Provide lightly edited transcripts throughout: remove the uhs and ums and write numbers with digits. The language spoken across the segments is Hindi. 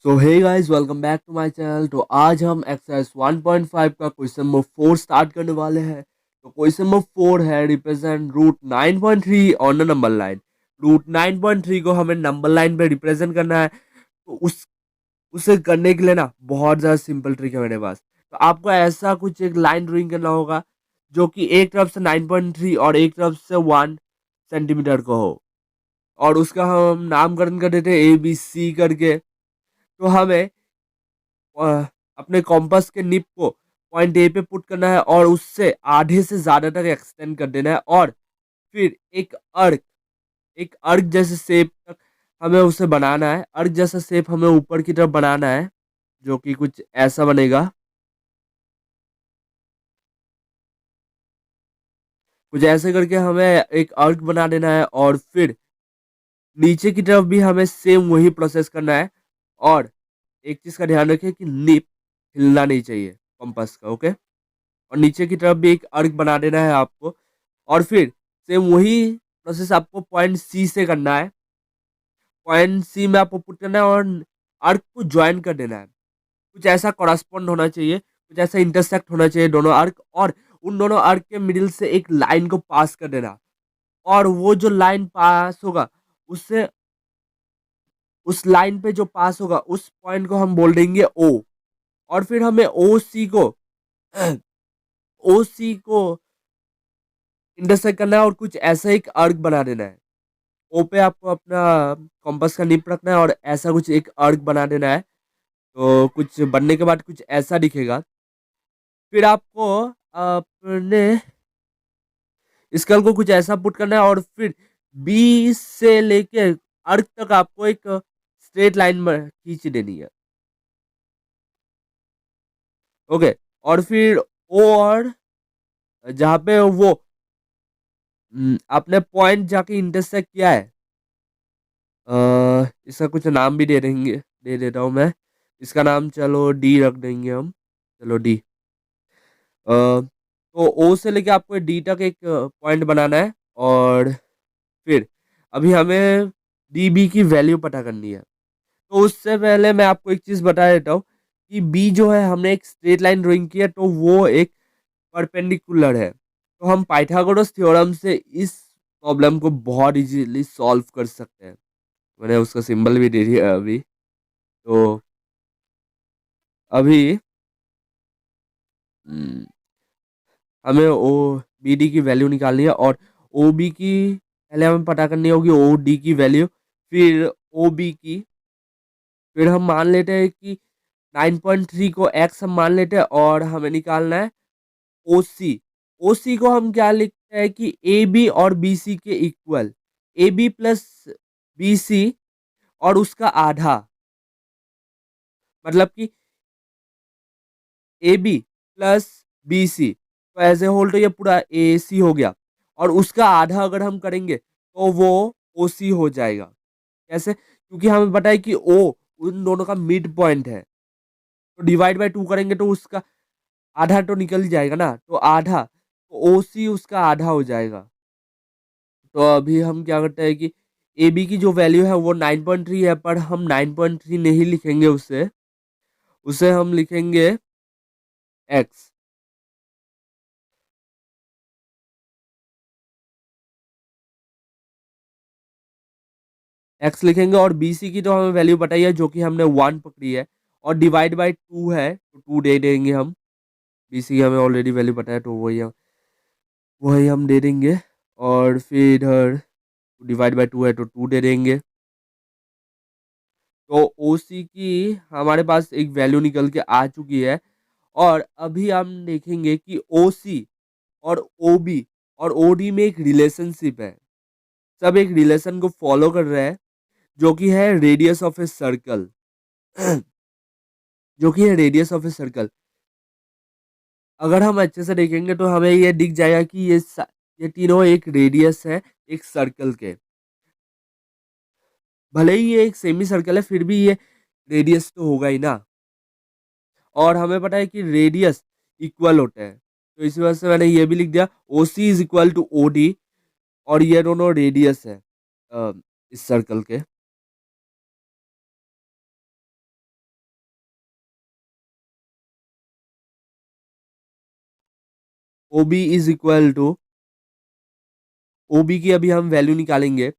So hey guys, welcome back to my channel. तो आज हम एक्सरसाइज 1.5 का क्वेश्चन नंबर 4 स्टार्ट करने वाले हैं। तो क्वेश्चन नंबर 4 है, represent root 9.3 on the number line. Root 9.3 को हमें नंबर लाइन पे रिप्रेजेंट करना है। तो उसे करने के लिए ना बहुत ज़्यादा सिंपल ट्रिक है मेरे पास। तो आपको ऐसा कुछ एक लाइन ड्राइंग करना होगा जो कि एक तरफ से 9.3 और एक तरफ से 1 सेंटीमीटर को हो, और उसका हम नामकरण कर देते हैं ABC करके। तो हमें अ, अपने कॉम्पास के निब को पॉइंट ए पे पुट करना है और उससे आधे से ज़्यादा तक एक्सटेंड कर देना है, और फिर एक अर्क जैसे शेप तक हमें उसे बनाना है। अर्क जैसा शेप हमें ऊपर की तरफ बनाना है, जो कि कुछ ऐसा बनेगा। कुछ ऐसे करके हमें एक अर्क बना देना है, और फिर नीचे की तरफ भी हमें सेम वही प्रोसेस करना है। और एक चीज़ का ध्यान रखिए कि निब हिलना नहीं चाहिए कंपास का, ओके। और नीचे की तरफ भी एक अर्क बना देना है आपको, और फिर सेम वही प्रोसेस आपको पॉइंट सी से करना है। पॉइंट सी में आपको पुट करना है और अर्क को ज्वाइन कर देना है। कुछ ऐसा कॉरस्पॉन्ड होना चाहिए, कुछ ऐसा इंटरसेक्ट होना चाहिए दोनों अर्क, और उन दोनों अर्क के मिडिल से एक लाइन को पास कर देना। और वो जो लाइन पास होगा, उससे उस लाइन पे जो पास होगा उस पॉइंट को हम बोल देंगे ओ। और फिर हमें ओ सी को इंटरसेक्ट करना है और कुछ ऐसा एक अर्क बना देना है। ओ पे आपको अपना कॉम्पास का निप रखना है और ऐसा कुछ एक अर्क बना देना है। तो कुछ बनने के बाद कुछ ऐसा दिखेगा। फिर आपको अपने स्कल को कुछ ऐसा पुट करना है, और फिर बी से लेके अर्क तक आपको एक स्ट्रेट लाइन में खींच देनी है, ओके। और फिर ओ और जहाँ पे वो आपने पॉइंट जाके इंटरसेक्ट किया है, इसका कुछ नाम भी दे देता हूँ मैं। इसका नाम चलो डी रख देंगे हम। चलो डी। तो ओ से लेके आपको डी तक एक पॉइंट बनाना है, और फिर अभी हमें डी बी की वैल्यू पता करनी है। तो उससे पहले मैं आपको एक चीज़ बता देता हूँ कि बी जो है, हमने एक स्ट्रेट लाइन ड्राइंग की है, तो वो एक परपेंडिकुलर है। तो हम पाइथागोरस थ्योरम से इस प्रॉब्लम को बहुत इजीली सॉल्व कर सकते हैं। मैंने उसका सिंबल भी दे दिया अभी। तो अभी हम्म, हमें ओ बी डी की वैल्यू निकालनी है, और ओ बी की पहले हमें पता करनी होगी ओ डी की वैल्यू, फिर ओ बी की। फिर हम मान लेते हैं कि 9.3 को एक्स हम मान लेते हैं, और हमें निकालना है ओ सी। ओ सी को हम क्या लिखते हैं कि ए बी और बी सी के इक्वल। A B plus B C और उसका आधा, मतलब कि A B plus B C, तो एज ए होल तो ये पूरा ए सी हो गया, और उसका आधा अगर हम करेंगे तो वो ओ सी हो जाएगा। कैसे? क्योंकि हमें पता है कि ओ उन दोनों का मिड पॉइंट है। तो डिवाइड बाय 2 करेंगे तो उसका आधा तो निकल ही जाएगा ना, तो आधा, तो ओ सी उसका आधा हो जाएगा। तो अभी हम क्या करते हैं कि ए बी की जो वैल्यू है वो 9.3 है, पर हम 9.3 नहीं लिखेंगे उसे। उसे हम लिखेंगे एक्स। एक्स लिखेंगे, और बी सी की तो हमें वैल्यू बताई है जो कि हमने 1 पकड़ी है, और डिवाइड बाय 2 है तो 2 दे देंगे हम। बी सी की हमें ऑलरेडी वैल्यू पता है, तो वही हम दे देंगे। और फिर इधर डिवाइड बाय 2 है तो 2 दे देंगे। तो ओ सी की हमारे पास एक वैल्यू निकल के आ चुकी है। और अभी हम देखेंगे कि ओ सी और ओ बी और ओ डी में एक रिलेशनशिप है। सब एक रिलेशन को फॉलो कर रहे हैं, जो कि है रेडियस ऑफ ए सर्कल। जो कि है रेडियस ऑफ ए सर्कल। अगर हम अच्छे से देखेंगे तो हमें ये दिख जाएगा कि ये तीनों एक रेडियस है एक सर्कल के। भले ही ये एक सेमी सर्कल है, फिर भी ये रेडियस तो होगा ही ना। और हमें पता है कि रेडियस इक्वल होता है, तो इसी वजह से मैंने ये भी लिख दिया O C is equal to O D. और ये दोनों रेडियस है इस सर्कल के। O B is equal to, O B की अभी हम वैल्यू निकालेंगे,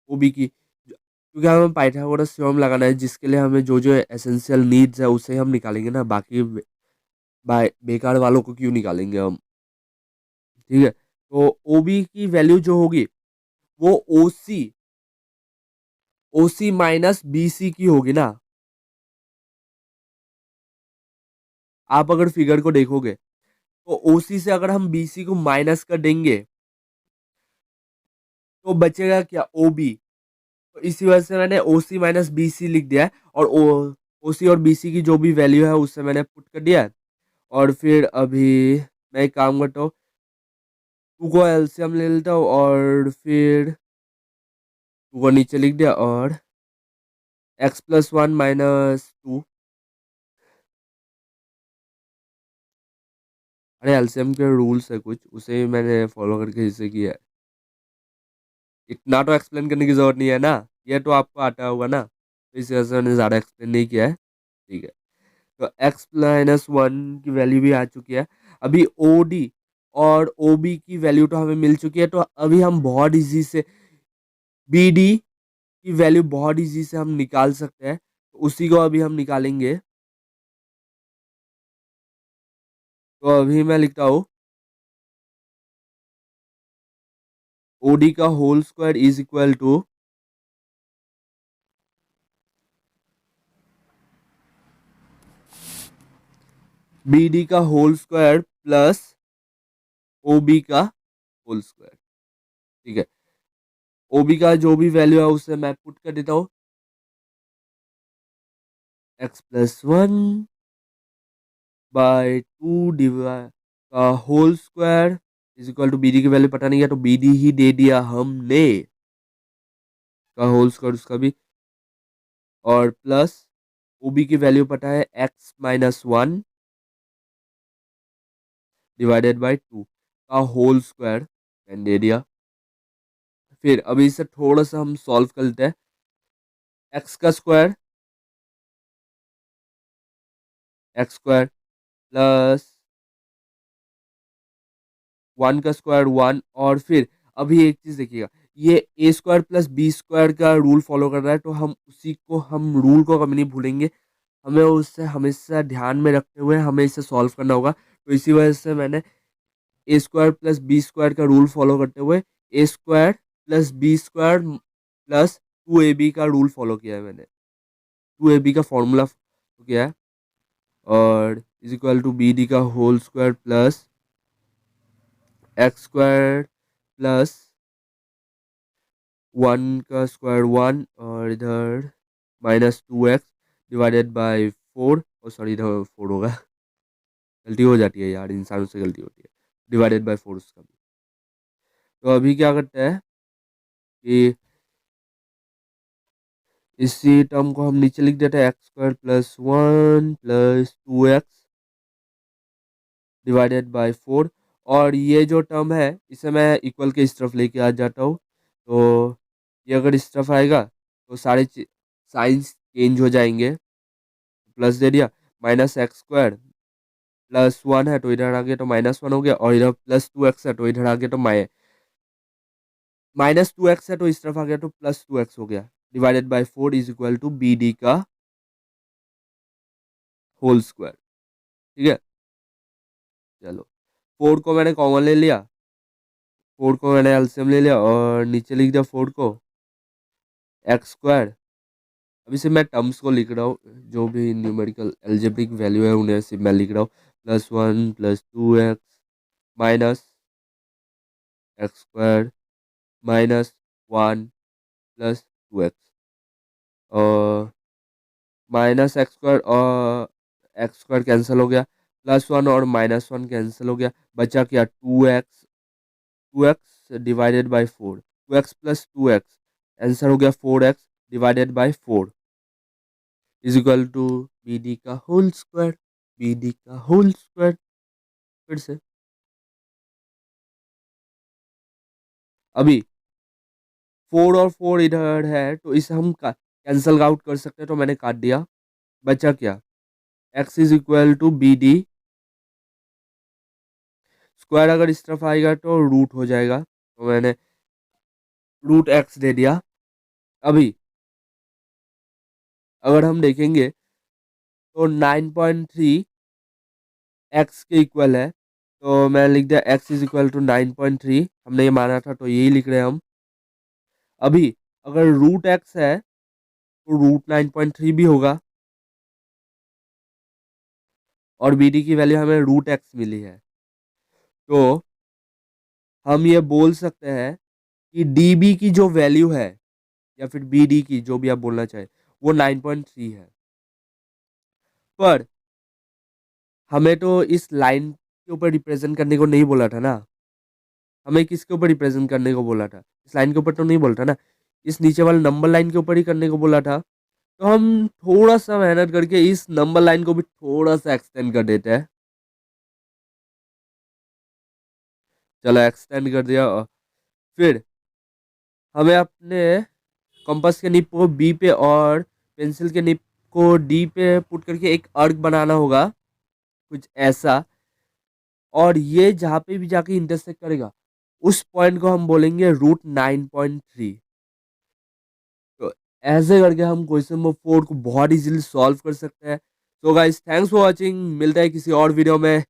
ओ बी की, क्योंकि हमें पाइथागोरस थ्योरम लगाना है, जिसके लिए हमें जो जो एसेंशियल नीड्स है उसे हम निकालेंगे ना, बाकी बेकार वालों को क्यों निकालेंगे हम। ठीक है, तो ओ बी की वैल्यू जो होगी वो ओ सी माइनस बी सी की होगी ना। आप अगर फिगर को देखोगे तो ओ सी से अगर हम बी सी को माइनस कर देंगे तो बचेगा क्या, ओ बी। तो इसी वजह से मैंने ओ सी माइनस बी सी लिख दिया है, और ओ सी और बी सी की जो भी वैल्यू है उससे मैंने पुट कर दिया है। और फिर अभी मैं एक काम करता हूँ, टू को एलसीएम ले लेता हूँ, और फिर टू को नीचे लिख दिया, और x plus one minus two. अरे एलसीएम के रूल्स है कुछ, उसे मैंने फॉलो करके इसे किया है। इतना तो एक्सप्लेन करने की जरूरत नहीं है ना, ये तो आपको आता होगा ना, तो इस वजह से मैंने ज़्यादा एक्सप्लेन नहीं किया है। ठीक है, तो एक्स माइनस वन की वैल्यू भी आ चुकी है। अभी ओ डी और ओ बी की वैल्यू तो हमें मिल चुकी है, तो अभी हम बहुत इजी से बी डी की वैल्यू बहुत इजी से हम निकाल सकते हैं, तो उसी को अभी हम निकालेंगे। तो अभी मैं लिखता हूँ ओ डी का whole square is equal to B D का whole square plus O B का होल स्क्वायर। ठीक है, ओ बी का जो भी वैल्यू है उसे मैं पुट कर देता हूँ, x plus one by two divide का whole square is equal to B D की वैल्यू पता नहीं है, तो बी डी ही दे दिया हमने, का होल स्क्वायर उसका भी, और प्लस ओ बी की वैल्यू पता है x minus one divided by two का होल स्क्वायर मैंने दे दिया। फिर अभी इसे थोड़ा सा हम सॉल्व कर लेते हैं। एक्स का square, x square plus one का स्क्वायर वन, और फिर अभी एक चीज देखिएगा, ये ए स्क्वायर प्लस बी स्क्वायर का रूल फॉलो कर रहा है, तो हम उसी को, हम रूल को कभी नहीं भूलेंगे, हमें उससे हमेशा ध्यान में रखते हुए हमें इसे सॉल्व करना होगा। तो इसी वजह से मैंने A square plus B square का रूल फॉलो करते हुए A square plus B square plus two A B का रूल फॉलो किया है, मैंने टू ए बी का फॉर्मूला किया है, और is equal to B D का whole square plus x square plus one का स्क्वायर वन, और इधर minus two x divided by four, और सॉरी इधर फोर होगा, गलती हो जाती है यार, इंसानों से गलती होती है, डिवाइडेड बाई फोर उसका भी। तो अभी क्या करते हैं कि इसी टर्म को हम नीचे लिख देते हैं, x square plus one plus two x divided by four, और ये जो टर्म है इसे मैं इक्वल के इस तरफ लेके आ जाता हूँ, तो ये अगर इस तरफ आएगा तो सारे साइंस चेंज हो जाएंगे, प्लस दे दिया, minus x square plus one है तो इधर आ गया तो माइनस वन हो गया, और इधर प्लस टू एक्स है तो इधर आ गया तो माइनस टू एक्स है तो इस तरफ आ गया तो प्लस टू एक्स हो गया, divided by four is equal to B D का होल स्क्वायर। ठीक है, चलो फोर को मैंने कॉमन ले लिया, फोर को मैंने एलसीएम ले लिया, और नीचे लिख दिया फोर को एक्स स्क्वायर। अभी से मैं टर्म्स को लिख रहा हूँ, जो भी न्यूमेरिकल एल्जेब्रिक वैल्यू है उन्हें सिर्फ मैं लिख रहा हूँ, plus one plus two x minus x square minus one plus two x, और माइनस एक्स स्क्वायर और एक्स स्क्वायर कैंसिल हो गया, प्लस वन और माइनस वन कैंसिल हो गया, बचा क्या, two x divided by four, two x plus two x, answer हो गया four x divided by four is equal to B D का होल स्क्वायर, बी डी का होल स्क्वायर। फिर से अभी फोर और फोर इधर है तो इसे हम कैंसल आउट कर सकते हैं, तो मैंने काट दिया, बचा क्या, x is equal to B D square अगर इस तरफ आएगा तो रूट हो जाएगा, तो मैंने रूट एक्स दे दिया। अभी अगर हम देखेंगे तो 9.3 एक्स के इक्वल है, तो मैं लिख दिया एक्स इज इक्वल टू 9.3, हमने ये माना था तो यही लिख रहे हैं हम। अभी अगर रूट एक्स है तो रूट 9.3 भी होगा, और बी डी की वैल्यू हमें रूट एक्स मिली है, तो हम ये बोल सकते हैं कि डी बी की जो वैल्यू है, या फिर बी डी की, जो भी आप बोलना चाहे, वो 9.3 है। पर हमें तो इस लाइन के ऊपर रिप्रेजेंट करने को नहीं बोला था ना, हमें किसके ऊपर रिप्रेजेंट करने को बोला था? इस लाइन के ऊपर तो नहीं बोला था ना, इस नीचे वाले नंबर लाइन के ऊपर ही करने को बोला था। तो हम थोड़ा सा मेहनत करके इस नंबर लाइन को भी थोड़ा सा एक्सटेंड कर देते हैं। चलो एक्सटेंड कर दिया। फिर हमें अपने कंपास के निप को बी पे और पेंसिल के निप को डी पे पुट करके एक आर्क बनाना होगा, कुछ ऐसा। और ये जहाँ पे भी जाके इंटरसेक्ट करेगा, उस पॉइंट को हम बोलेंगे रूट 9.3। तो ऐसे करके हम क्वेश्चन नंबर 4 को बहुत इजीली सॉल्व कर सकते हैं। So guys, thanks for watching, मिलता है किसी और वीडियो में।